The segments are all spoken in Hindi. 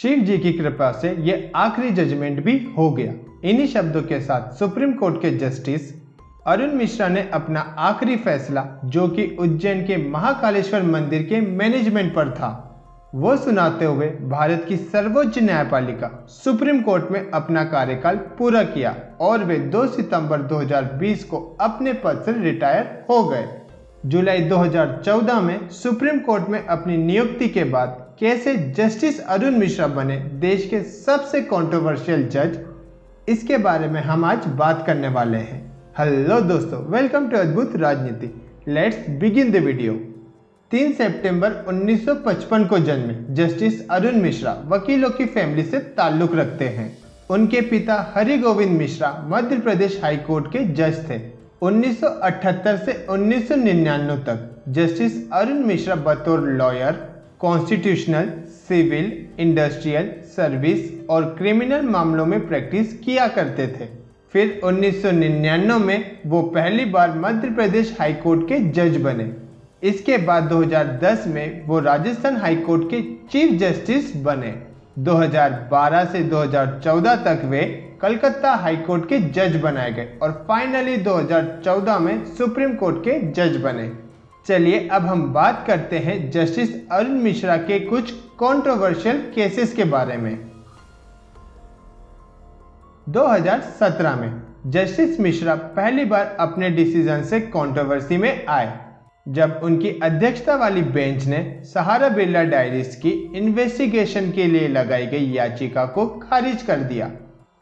शिव जी की कृपा से ये आखिरी जजमेंट भी हो गया। इन्हीं शब्दों के साथ सुप्रीम कोर्ट के जस्टिस अरुण मिश्रा ने अपना आखिरी फैसला, जो कि उज्जैन के महाकालेश्वर मंदिर के मैनेजमेंट पर था, वो सुनाते हुए भारत की सर्वोच्च न्यायपालिका सुप्रीम कोर्ट में अपना कार्यकाल पूरा किया और वे 2 सितंबर 2020 को अपने पद से रिटायर हो गए। जुलाई 2014 में सुप्रीम कोर्ट में अपनी नियुक्ति के बाद कैसे जस्टिस अरुण मिश्रा बने देश के सबसे कंट्रोवर्शियल जज, इसके बारे में हम आज बात करने वाले हैं। हेलो दोस्तों, वेलकम टू अद्भुत राजनीति। Let's begin the video. 3 सितंबर 1955 को जन्मे जस्टिस अरुण मिश्रा वकीलों की फैमिली से ताल्लुक रखते हैं। उनके पिता हरि गोविंद मिश्रा मध्य प्रदेश हाई कोर्ट के जज थे। 1978 से 1999 तक जस्टिस अरुण मिश्रा बतौर lawyer constitutional, civil, industrial, service और क्रिमिनल मामलों में प्रैक्टिस किया करते थे। फिर 1999 में वो पहली बार मध्य प्रदेश हाई कोर्ट के जज बने। इसके बाद 2010 में वो राजस्थान हाई कोर्ट के चीफ जस्टिस बने। 2012 से 2014 तक वे कलकत्ता हाई कोर्ट के जज बनाए गए और फाइनली 2014 में सुप्रीम कोर्ट के जज बने। चलिए अब हम बात करते हैं जस्टिस अरुण मिश्रा के कुछ कंट्रोवर्शियल केसेस के बारे में। 2017 में जस्टिस मिश्रा पहली बार अपने डिसीजन से कंट्रोवर्सी में आए जब उनकी अध्यक्षता वाली बेंच ने सहारा बिरला डायरीज की इन्वेस्टिगेशन के लिए लगाई गई याचिका को खारिज कर दिया।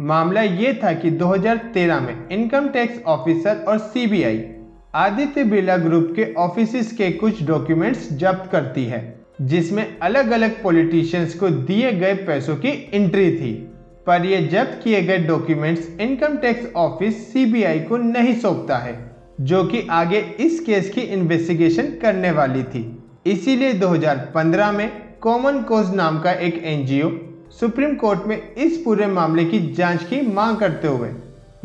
मामला ये था कि 2013 में इनकम टैक्स ऑफिसर और सीबीआई आदित्य बिरला ग्रुप के ऑफिसेस के कुछ डॉक्यूमेंट्स जब्त करती है, जिसमें अलग अलग पॉलिटिशियंस को दिए गए पैसों की एंट्री थी। पर ये जब्त किए गए documents income tax office CBI को नहीं सौंपता है, जो कि आगे इस केस की इन्वेस्टिगेशन करने वाली थी। इसीलिए 2015 में कॉमन कॉज नाम का एक एनजीओ सुप्रीम कोर्ट में इस पूरे मामले की जांच की मांग करते हुए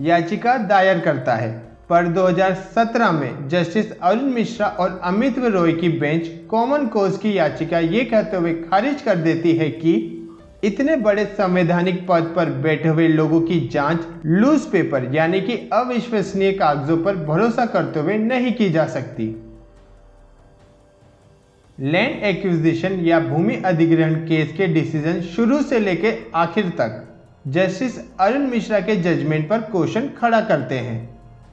याचिका दायर करता है। पर 2017 में जस्टिस अरुण मिश्रा और अमित्व रॉय की बेंच कॉमन कॉज की याचिका ये कहते हुए खारिज कर देती है कि इतने बड़े संवैधानिक पद पर बैठे हुए लोगों की जांच लूज पेपर यानी कि अविश्वसनीय कागजों पर भरोसा करते हुए नहीं की जा सकती। लैंड एक्विजिशन या भूमि अधिग्रहण केस के डिसीजन शुरू से लेकर आखिर तक जस्टिस अरुण मिश्रा के जजमेंट पर क्वेश्चन खड़ा करते हैं।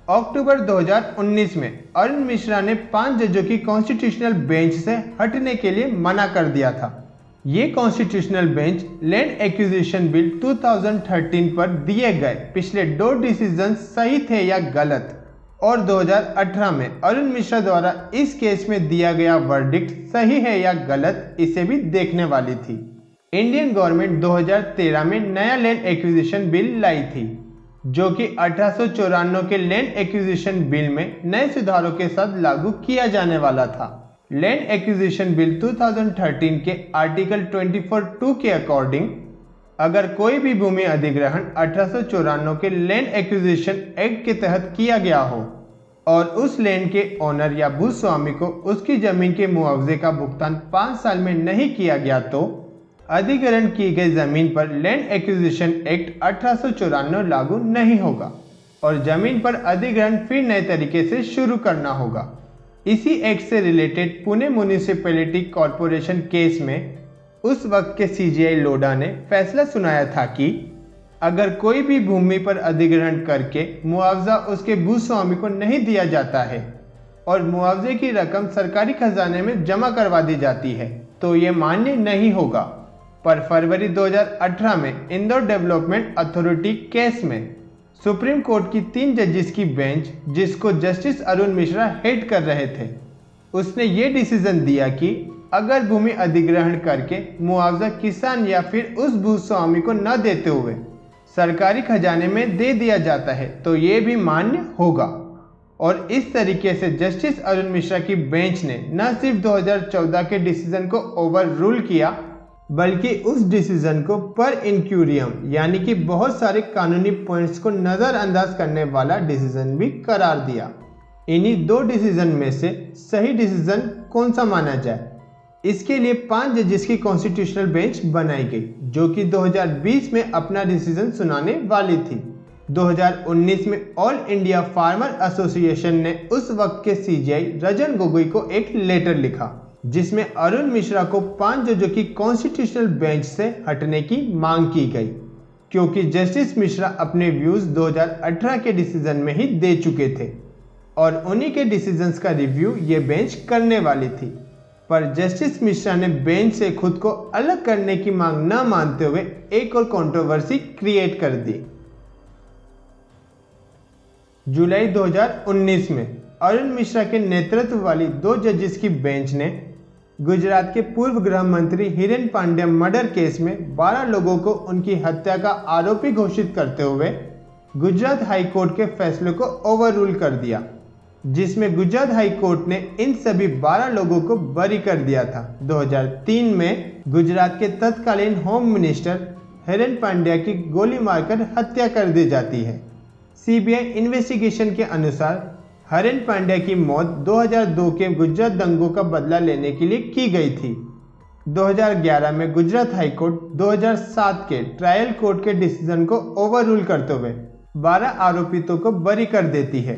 अक्टूबर 2019 में अरुण मिश्रा ने 5 जजों की कॉन्स्टिट्यूशनल बेंच से हटने के लिए मना कर दिया था। ये constitutional bench land acquisition bill 2013 पर दिए गए पिछले 2 डिसीजन सही थे या गलत, और 2018 में अरुण मिश्रा द्वारा इस केस में दिया गया वर्डिक्ट सही है या गलत, इसे भी देखने वाली थी। इंडियन गवर्नमेंट 2013 में नया लैंड एक्विजिशन बिल लाई थी, जो कि 1894 के लैंड एक्विजिशन बिल में नए सुधारों के साथ लागू किया जाने वाला था। लैंड एक्विजिशन बिल 2013 के आर्टिकल 24(2) के अकॉर्डिंग अगर कोई भी भूमि अधिग्रहण 1894 के लैंड एक्विजिशन एक्ट के तहत किया गया हो और उस लैंड के ओनर या भूस्वामी को उसकी जमीन के मुआवजे का भुगतान 5 साल में नहीं किया गया, तो अधिग्रहण की गई जमीन पर लैंड एक्विजिशन एक्ट 1894 लागू नहीं होगा और जमीन पर अधिग्रहण फिर नए तरीके से शुरू करना होगा। इसी एक्ट से related Pune municipality corporation case में उस वक्त के सीजीआई लोढ़ा ने फैसला सुनाया था कि अगर कोई भी भूमि पर अधिग्रहण करके मुआवजा उसके भूस्वामी को नहीं दिया जाता है और मुआवजे की रकम सरकारी खजाने में जमा करवा दी जाती है, तो ये मान्य नहीं होगा। पर फरवरी 2018 में इंदौर डेवलपमेंट अथॉरिटी केस में सुप्रीम कोर्ट की 3 जजेस की बेंच, जिसको जस्टिस अरुण मिश्रा हेड कर रहे थे, उसने ये डिसीजन दिया कि अगर भूमि अधिग्रहण करके मुआवजा किसान या फिर उस भूस्वामी को न देते हुए सरकारी खजाने में दे दिया जाता है, तो ये भी मान्य होगा। और इस तरीके से जस्टिस अरुण मिश्रा की बेंच ने न सिर्फ 2014 के डिसीजन को ओवर रूल किया, बल्कि उस डिसीजन को पर इंक्यूरियम यानी कि बहुत सारे कानूनी पॉइंट्स को नज़रअंदाज करने वाला डिसीजन भी करार दिया। इन्हीं 2 डिसीजन में से सही डिसीजन कौन सा माना जाए, इसके लिए 5 जजेस की कॉन्स्टिट्यूशनल बेंच बनाई गई, जो कि 2020 में अपना डिसीजन सुनाने वाली थी। 2019 में ऑल इंडिया फार्मर एसोसिएशन ने उस वक्त के सीजेआई रंजन गोगोई को एक लेटर लिखा, जिसमें अरुण मिश्रा को 5 जजों की कॉन्स्टिट्यूशनल बेंच से हटने की मांग की गई, क्योंकि जस्टिस मिश्रा अपने व्यूज 2018 के डिसीजन में ही दे चुके थे और उन्हीं के डिसीजंस का रिव्यू ये बेंच करने वाली थी। पर जस्टिस मिश्रा ने बेंच से खुद को अलग करने की मांग न मानते हुए एक और कंट्रोवर्सी क्रिएट कर दी। जुलाई 2019 में अरुण मिश्रा के नेतृत्व वाली 2 जजेस की बेंच ने गुजरात के पूर्व गृह मंत्री हिरेन पांड्या मर्डर केस में 12 लोगों को उनकी हत्या का आरोपी घोषित करते हुए गुजरात हाई कोर्ट के फैसले को ओवररूल कर दिया, जिसमें गुजरात हाई कोर्ट ने इन सभी 12 लोगों को बरी कर दिया था। 2003 में गुजरात के तत्कालीन होम मिनिस्टर हिरेन पांड्या की गोली मारकर हत्या कर दी जाती है। सीबीआई इन्वेस्टिगेशन के अनुसार हिरेन पांड्या की मौत 2002 के गुजरात दंगों का बदला लेने के लिए की गई थी। 2011 में गुजरात हाई कोर्ट 2007 के ट्रायल कोर्ट के डिसीजन को ओवररूल करते हुए 12 आरोपितों को बरी कर देती है।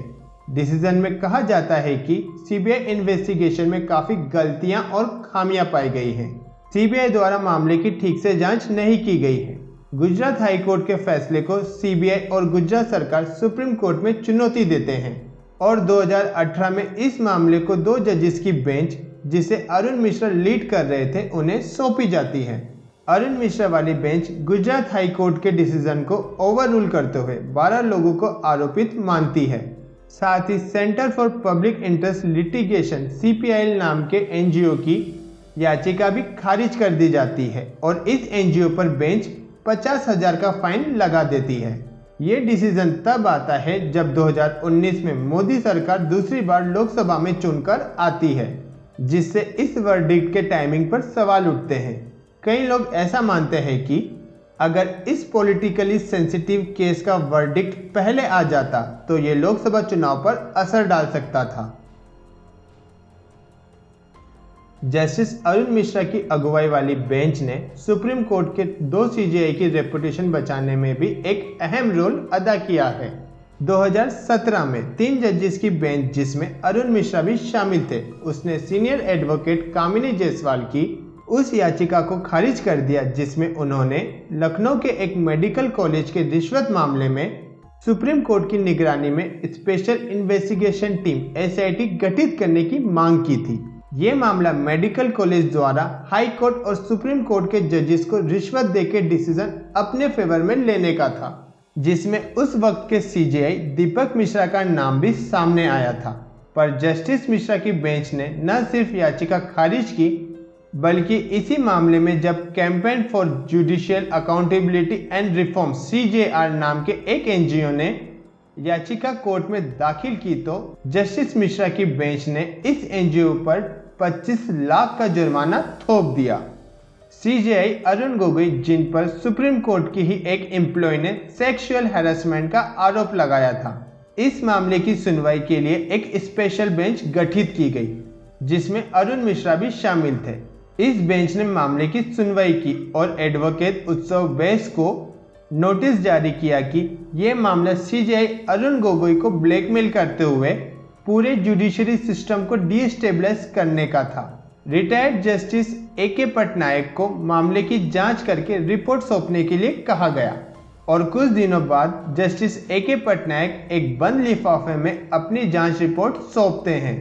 डिसीजन में कहा जाता है कि सीबीआई इन्वेस्टिगेशन में काफी गलतियां और खामियां पाई गई हैं। सीबीआई द्वारा मामले की ठीक से जांच नहीं की गई है। गुजरात हाई कोर्ट के फैसले को सीबीआई और गुजरात सरकार सुप्रीम कोर्ट में चुनौती देते हैं और 2018 में इस मामले को 2 जजेस की बेंच, जिसे अरुण मिश्रा लीड कर रहे थे, उन्हें सौंपी जाती है। अरुण मिश्रा वाली बेंच गुजरात हाई कोर्ट के डिसीजन को ओवररूल करते हुए 12 लोगों को आरोपित मानती है। साथ ही centre for public interest litigation (CPIL) नाम के एनजीओ की याचिका भी खारिज कर दी जाती है और इस एनजीओ पर बेंच 50,000 का फाइन लगा देती है। ये डिसीजन तब आता है जब 2019 में मोदी सरकार दूसरी बार लोकसभा में चुनकर आती है, जिससे इस वर्डिक्ट के टाइमिंग पर सवाल उठते हैं। कई लोग ऐसा मानते हैं कि अगर इस पॉलिटिकली सेंसिटिव केस का वर्डिक्ट पहले आ जाता तो ये लोकसभा चुनाव पर असर डाल सकता था। जस्टिस अरुण मिश्रा की अगुवाई वाली बेंच ने सुप्रीम कोर्ट के 2 सीजेआई की रेपुटेशन बचाने में भी एक अहम रोल अदा किया है। 2017 में 3 जजेस की बेंच, जिसमें अरुण मिश्रा भी शामिल थे, उसने सीनियर एडवोकेट कामिनी जायसवाल की उस याचिका को खारिज कर दिया, जिसमें उन्होंने लखनऊ के एक मेडिकल कॉलेज के रिश्वत मामले में सुप्रीम कोर्ट की निगरानी में स्पेशल इन्वेस्टिगेशन टीम (SIT) गठित करने की मांग की थी। ये मामला मेडिकल कॉलेज द्वारा हाई कोर्ट और सुप्रीम कोर्ट के जजेस को रिश्वत देकर डिसीजन अपने फेवर में लेने का था, जिसमें उस वक्त के सीजेआई दीपक मिश्रा का नाम भी सामने आया था। पर जस्टिस मिश्रा की बेंच ने न सिर्फ याचिका खारिज की, बल्कि इसी मामले में जब campaign for judicial accountability and reform (CJR) नाम के एक एनजीओ ने याचिका कोर्ट में दाखिल की तो जस्टिस मिश्रा की बेंच ने इस एनजीओ पर 25 लाख का जुर्माना थोप दिया। सीजेआई अरुण गोगोई, जिन पर सुप्रीम कोर्ट की ही एक एम्प्लॉय ने सेक्सुअल हैरेसमेंट का आरोप लगाया था, इस मामले की सुनवाई के लिए एक स्पेशल बेंच गठित की गई, जिसमें अरुण मिश्रा भी शामिल थे। इस बेंच ने मामले की सुनवाई की और एडवोकेट उत्सव बैस को नोटिस जारी किया कि यह मामला सीजेआई अरुण गोगोई को ब्लैकमेल करते हुए पूरे जुडिशरी सिस्टम को डिस्टेबलाइज करने का था। रिटायर्ड जस्टिस AK पटनायक को मामले की जांच करके रिपोर्ट सौंपने के लिए कहा गया और कुछ दिनों बाद जस्टिस AK पटनायक एक बंद लिफाफे में अपनी जांच रिपोर्ट सौंपते हैं,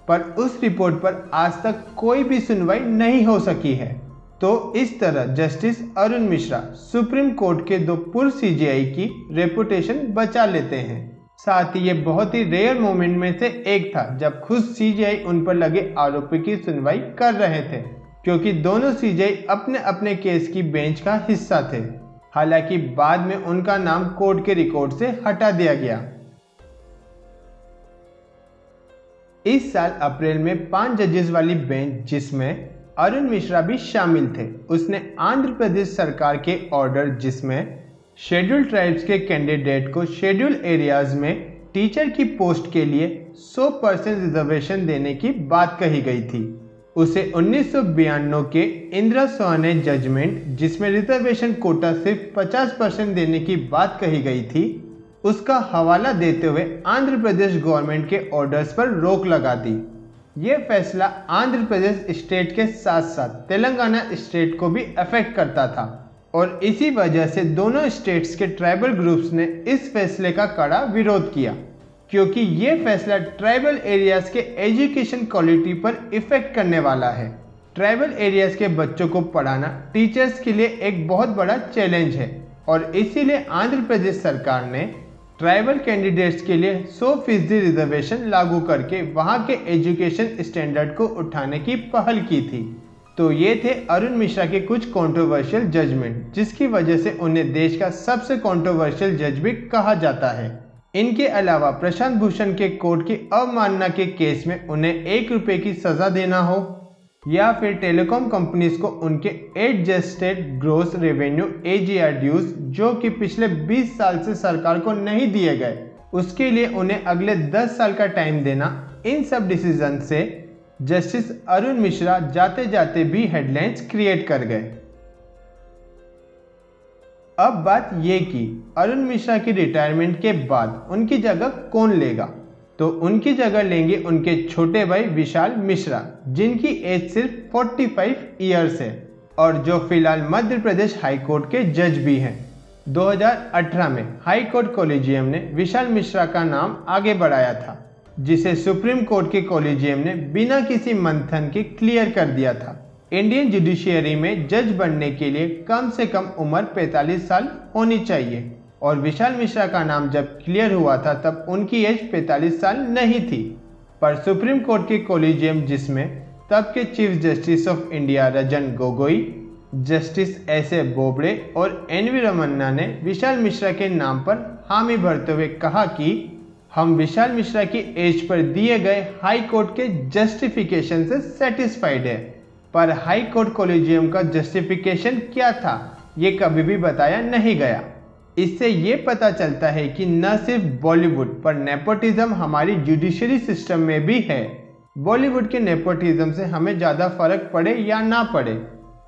पर उस रिपोर्ट पर आज तक कोई भी सुनवाई नहीं हो सकी है। तो इस तरह justice Arun Mishra supreme court के 2 पूर्व सीजेआई की रेपुटेशन बचा लेते हैं। साथ ही ये बहुत ही रेयर मोमेंट में से एक था जब खुद सीजेआई उन पर लगे आरोपी की सुनवाई कर रहे थे, क्योंकि दोनों सीजेआई अपने अपने केस की बेंच का हिस्सा थे। हालांकि बाद में उनका नाम कोर्ट के रिकॉर्ड से हटा दिया गया। इस साल अप्रैल में 5 जजेस वाली बेंच, जिसमें अरुण मिश्रा भी शामिल थे, उसने आंध्र प्रदेश सरकार के ऑर्डर, जिसमें शेड्यूल ट्राइब्स के कैंडिडेट को शेड्यूल एरियाज में टीचर की पोस्ट के लिए 100% रिजर्वेशन देने की बात कही गई थी, उसे 1992 के इंदिरा सोने जजमेंट, जिसमें रिजर्वेशन कोटा सिर्फ 50% देने की बात कही गई थी, उसका हवाला देते हुए आंध्र प्रदेश गवर्नमेंट के ऑर्डर्स पर रोक लगा दी। ये फैसला आंध्र प्रदेश स्टेट के साथ साथ तेलंगाना स्टेट को भी अफेक्ट करता था और इसी वजह से दोनों स्टेट्स के ट्राइबल ग्रुप्स ने इस फैसले का कड़ा विरोध किया, क्योंकि ये फैसला ट्राइबल एरियाज के एजुकेशन क्वालिटी पर इफेक्ट करने वाला है। ट्राइबल एरियाज के बच्चों को पढ़ाना टीचर्स के लिए एक बहुत बड़ा चैलेंज है और इसीलिए आंध्र प्रदेश सरकार ने ट्राइबल कैंडिडेट्स के लिए 100% रिजर्वेशन लागू करके वहां के एजुकेशन स्टैंडर्ड को उठाने की पहल की थी। तो ये थे अरुण मिश्रा के कुछ कंट्रोवर्शियल जजमेंट, जिसकी वजह से उन्हें देश का सबसे कंट्रोवर्शियल जज भी कहा जाता है। इनके अलावा प्रशांत भूषण के कोर्ट की अवमानना के केस में उन्हें 1 रुपये की सजा देना हो या फिर टेलीकॉम कंपनीज को उनके adjusted gross revenue AGR dues, जो कि पिछले 20 साल से सरकार को नहीं दिए गए, उसके लिए उन्हें अगले 10 साल का टाइम देना, इन सब डिसीजन से जस्टिस अरुण मिश्रा जाते जाते भी हेडलाइंस क्रिएट कर गए। अब बात ये कि अरुण मिश्रा की रिटायरमेंट के बाद उनकी जगह कौन लेगा, तो उनकी जगह लेंगे उनके छोटे भाई विशाल मिश्रा, जिनकी एज सिर्फ 45 ईयर्स है और जो फिलहाल मध्य प्रदेश हाई कोर्ट के जज भी हैं। 2018 में हाई कोर्ट कॉलेजियम ने विशाल मिश्रा का नाम आगे बढ़ाया था, जिसे सुप्रीम कोर्ट के कॉलेजियम ने बिना किसी मंथन के क्लियर कर दिया था। इंडियन जुडिशियरी में जज बनने के लिए कम से कम उम्र 45 साल होनी चाहिए और विशाल मिश्रा का नाम जब क्लियर हुआ था तब उनकी एज 45 साल नहीं थी, पर सुप्रीम कोर्ट के कॉलेजियम, जिसमें तब के chief justice of India Ranjan Gogoi, justice S.A. Bobde और N.V. रमन्ना ने विशाल मिश्रा के नाम पर हामी भरते हुए कहा कि हम विशाल मिश्रा की एज पर दिए गए हाई कोर्ट के जस्टिफिकेशन से सेटिस्फाइड है। पर हाई कोर्ट कॉलेजियम का जस्टिफिकेशन क्या था, ये कभी भी बताया नहीं गया। इससे ये पता चलता है कि न सिर्फ बॉलीवुड पर नेपोटिज्म हमारी जुडिशरी सिस्टम में भी है। बॉलीवुड के नेपोटिज्म से हमें ज़्यादा फर्क पड़े या ना पड़े,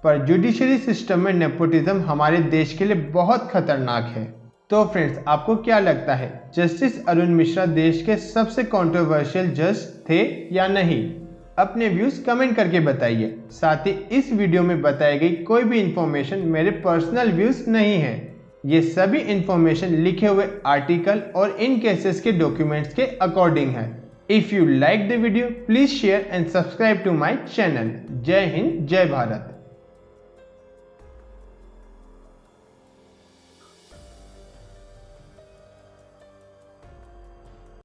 पर जुडिशरी सिस्टम में नेपोटिज्म हमारे देश के लिए बहुत खतरनाक है। तो फ्रेंड्स, आपको क्या लगता है, जस्टिस अरुण मिश्रा देश के सबसे कंट्रोवर्शियल जज थे या नहीं? अपने व्यूज कमेंट करके बताइए। साथ ही इस वीडियो में बताई गई कोई भी इंफॉर्मेशन मेरे पर्सनल व्यूज नहीं है। ये सभी इंफॉर्मेशन लिखे हुए आर्टिकल और इन केसेस के डॉक्यूमेंट्स के अकॉर्डिंग है। If you like the video, please share and subscribe to my channel. जय हिंद, जय भारत।